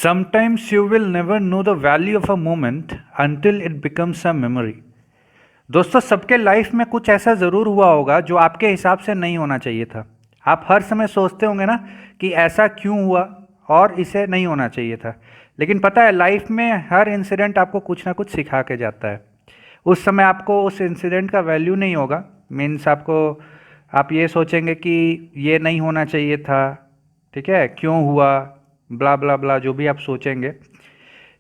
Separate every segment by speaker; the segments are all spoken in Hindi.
Speaker 1: Sometimes you will never know the value of a moment until it becomes a memory. दोस्तों, सबके लाइफ में कुछ ऐसा ज़रूर हुआ होगा जो आपके हिसाब से नहीं होना चाहिए था। आप हर समय सोचते होंगे ना कि ऐसा क्यों हुआ और इसे नहीं होना चाहिए था। लेकिन पता है, लाइफ में हर इंसिडेंट आपको कुछ ना कुछ सिखा के जाता है। उस समय आपको उस इंसिडेंट का वैल्यू नहीं होगा। मीन्स आप ये सोचेंगे कि ये नहीं होना चाहिए था, ठीक है, क्यों हुआ, ब्ला ब्ला ब्ला, जो भी आप सोचेंगे।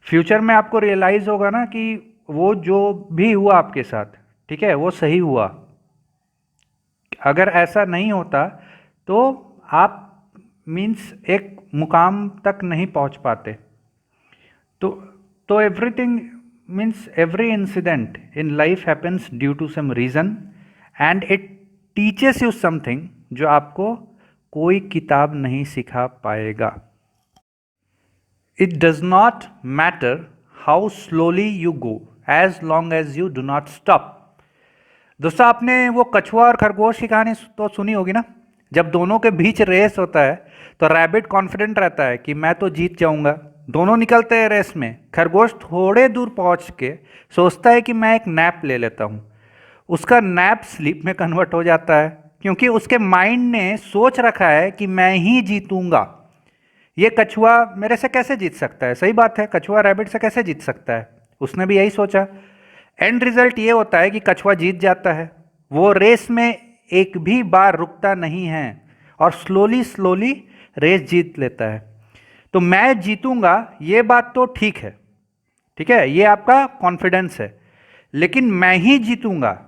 Speaker 1: फ्यूचर में आपको रियलाइज़ होगा ना कि वो जो भी हुआ आपके साथ, ठीक है, वो सही हुआ। अगर ऐसा नहीं होता तो आप मीन्स एक मुकाम तक नहीं पहुंच पाते। तो everything means every incident in life happens due to some reason and it teaches you something जो आपको कोई किताब नहीं सिखा पाएगा। It does not matter how slowly you go as long as you do not stop. दोस्तों, आपने वो कछुआ और खरगोश की कहानी तो सुनी होगी ना। जब दोनों के बीच रेस होता है तो रैबिट कॉन्फिडेंट रहता है कि मैं तो जीत जाऊंगा। दोनों निकलते हैं रेस में। खरगोश थोड़े दूर पहुंच के सोचता है कि मैं एक नैप ले लेता हूं। उसका नैप स्लीप में कन्वर्ट हो जाता है क्योंकि उसके माइंड ने सोच रखा है कि मैं ही जीतूंगा। ये कछुआ मेरे से कैसे जीत सकता है। सही बात है, कछुआ रैबिट से कैसे जीत सकता है। उसने भी यही सोचा। एंड रिजल्ट ये होता है कि कछुआ जीत जाता है। वो रेस में एक भी बार रुकता नहीं है और स्लोली स्लोली रेस जीत लेता है। तो मैं जीतूंगा, ये बात तो ठीक है, ठीक है, ये आपका कॉन्फिडेंस है। लेकिन मैं ही जीतूंगा,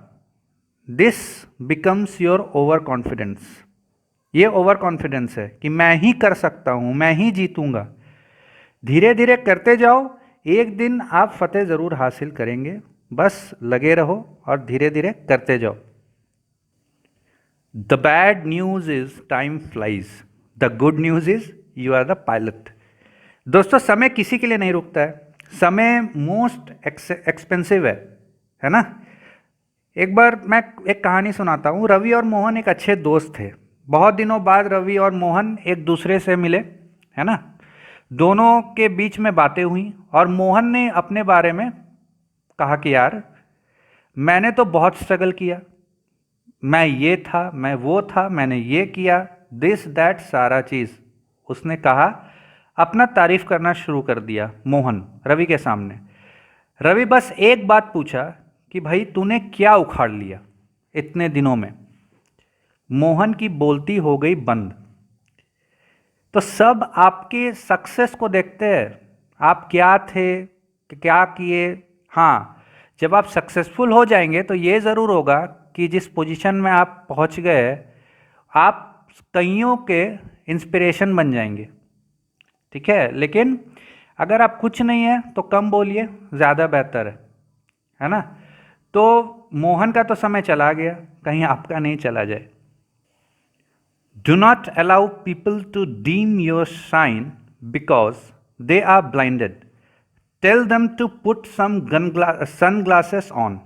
Speaker 1: this becomes your over confidence. ये ओवर कॉन्फिडेंस है कि मैं ही कर सकता हूं, मैं ही जीतूंगा। धीरे धीरे करते जाओ, एक दिन आप फतेह जरूर हासिल करेंगे। बस लगे रहो और धीरे धीरे करते जाओ। The bad news is time flies, the good news is you are the pilot. दोस्तों, समय किसी के लिए नहीं रुकता है। समय मोस्ट एक्सपेंसिव है ना। एक बार मैं एक कहानी सुनाता हूँ। रवि और मोहन एक अच्छे दोस्त थे। बहुत दिनों बाद रवि और मोहन एक दूसरे से मिले, है ना। दोनों के बीच में बातें हुई और मोहन ने अपने बारे में कहा कि यार, मैंने तो बहुत स्ट्रगल किया, मैं ये था, मैं वो था, मैंने ये किया, दिस दैट सारा चीज़ उसने कहा। अपना तारीफ करना शुरू कर दिया मोहन रवि के सामने। रवि बस एक बात पूछा कि भाई तूने क्या उखाड़ लिया इतने दिनों में। मोहन की बोलती हो गई बंद। तो सब आपके सक्सेस को देखते हैं, आप क्या थे, क्या किए। हाँ, जब आप सक्सेसफुल हो जाएंगे तो ये ज़रूर होगा कि जिस पोजीशन में आप पहुंच गए, आप कईयों के इंस्पिरेशन बन जाएंगे, ठीक है। लेकिन अगर आप कुछ नहीं है तो कम बोलिए, ज़्यादा बेहतर है ना। तो मोहन का तो समय चला गया, कहीं आपका नहीं चला जाए। Do not allow people to deem your shine because they are blinded. Tell them to put some sunglasses on.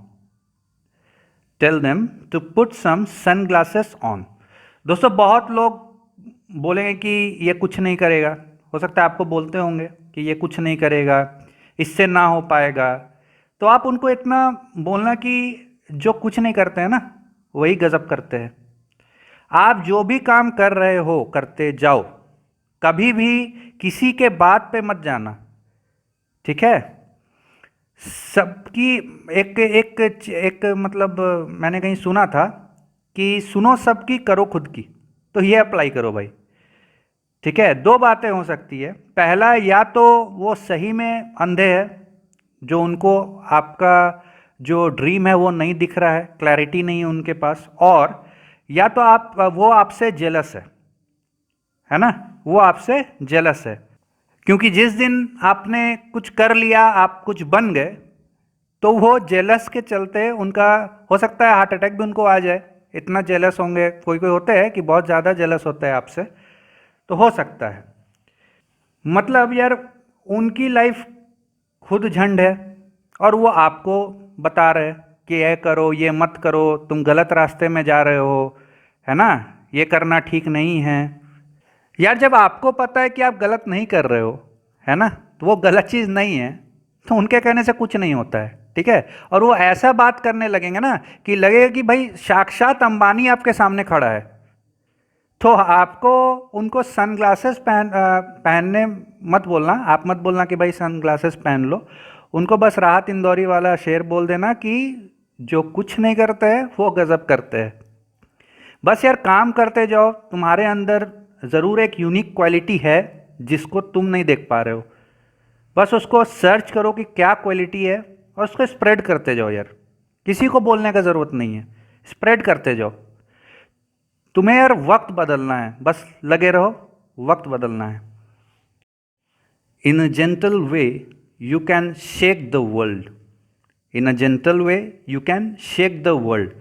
Speaker 1: Tell them to put some sunglasses on. दोस्तों, बहुत लोग बोलेंगे कि ये कुछ नहीं करेगा। हो सकता है आपको बोलते होंगे कि ये कुछ नहीं करेगा, इससे ना हो पाएगा। तो आप उनको इतना बोलना कि जो कुछ नहीं करते हैं ना, वही गजब करते हैं। आप जो भी काम कर रहे हो करते जाओ, कभी भी किसी के बात पे मत जाना, ठीक है। सबकी एक एक एक मतलब मैंने कहीं सुना था कि सुनो सबकी करो खुद की। तो ये अप्लाई करो भाई, ठीक है। दो बातें हो सकती है। पहला, या तो वो सही में अंधे है, जो उनको आपका जो ड्रीम है वो नहीं दिख रहा है, क्लैरिटी नहीं है उनके पास। और या तो वो आपसे जेलस है ना, वो आपसे जेलस है। क्योंकि जिस दिन आपने कुछ कर लिया, आप कुछ बन गए, तो वो जेलस के चलते उनका हो सकता है हार्ट अटैक भी उनको आ जाए। इतना जेलस होंगे। कोई कोई होते हैं कि बहुत ज़्यादा जेलस होता है आपसे, तो हो सकता है। मतलब यार, उनकी लाइफ खुद झंड है और वो आपको बता रहे कि ये करो, ये मत करो, तुम गलत रास्ते में जा रहे हो, है ना, ये करना ठीक नहीं है। यार, जब आपको पता है कि आप गलत नहीं कर रहे हो, है ना, तो वो गलत चीज़ नहीं है, तो उनके कहने से कुछ नहीं होता है, ठीक है। और वो ऐसा बात करने लगेंगे ना कि लगेगा कि भाई साक्षात अंबानी आपके सामने खड़ा है, तो आपको उनको सनग्लासेस पहनने मत बोलना, आप मत बोलना कि भाई सनग्लासेस पहन लो। उनको बस राहत इंदौरी वाला शेर बोल देना कि जो कुछ नहीं करते हैं वो गजब करते हैं। बस यार काम करते जाओ, तुम्हारे अंदर ज़रूर एक यूनिक क्वालिटी है जिसको तुम नहीं देख पा रहे हो। बस उसको सर्च करो कि क्या क्वालिटी है और उसको स्प्रेड करते जाओ यार, किसी को बोलने का ज़रूरत नहीं है, स्प्रेड करते जाओ। तुम्हें यार वक्त बदलना है, बस लगे रहो, वक्त बदलना है। In a gentle way you can shake the world, in a gentle way you can shake the world.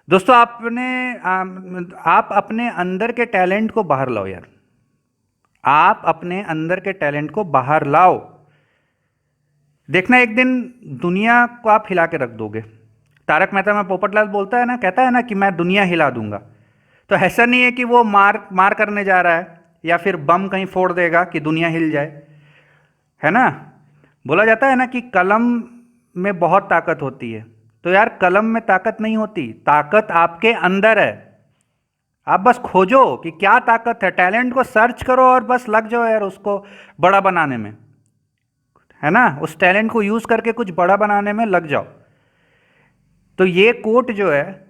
Speaker 1: दोस्तों आप अपने अंदर के टैलेंट को बाहर लाओ यार, आप अपने अंदर के टैलेंट को बाहर लाओ। देखना एक दिन दुनिया को आप हिला के रख दोगे। तारक मेहता में पोपटलाल बोलता है ना, कहता है ना कि मैं दुनिया हिला दूंगा। तो ऐसा नहीं है कि वो मार करने जा रहा है या फिर बम कहीं फोड़ देगा कि दुनिया हिल जाए, है ना। बोला जाता है ना कि कलम में बहुत ताकत होती है, तो यार कलम में ताकत नहीं होती, ताकत आपके अंदर है। आप बस खोजो कि क्या ताकत है, टैलेंट को सर्च करो और बस लग जाओ यार उसको बड़ा बनाने में, है ना। उस टैलेंट को यूज़ करके कुछ बड़ा बनाने में लग जाओ। तो ये कोट जो है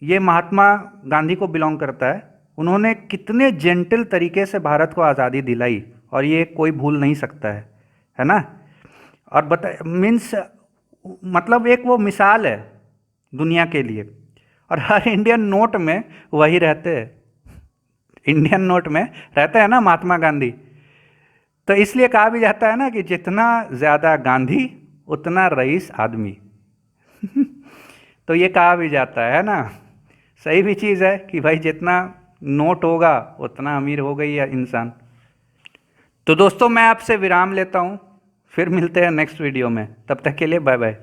Speaker 1: ये महात्मा गांधी को बिलोंग करता है। उन्होंने कितने जेंटल तरीके से भारत को आज़ादी दिलाई और ये कोई भूल नहीं सकता है ना। और मीन्स मतलब एक वो मिसाल है दुनिया के लिए। और हर इंडियन नोट में वही रहते हैं, इंडियन नोट में रहते हैं ना महात्मा गांधी। तो इसलिए कहा भी जाता है ना कि जितना ज़्यादा गांधी उतना रईस आदमी। तो ये कहा भी जाता है ना, सही भी चीज़ है कि भाई जितना नोट होगा उतना अमीर हो गई है इंसान। तो दोस्तों मैं आपसे विराम लेता हूँ, फिर मिलते हैं नेक्स्ट वीडियो में, तब तक के लिए बाय बाय।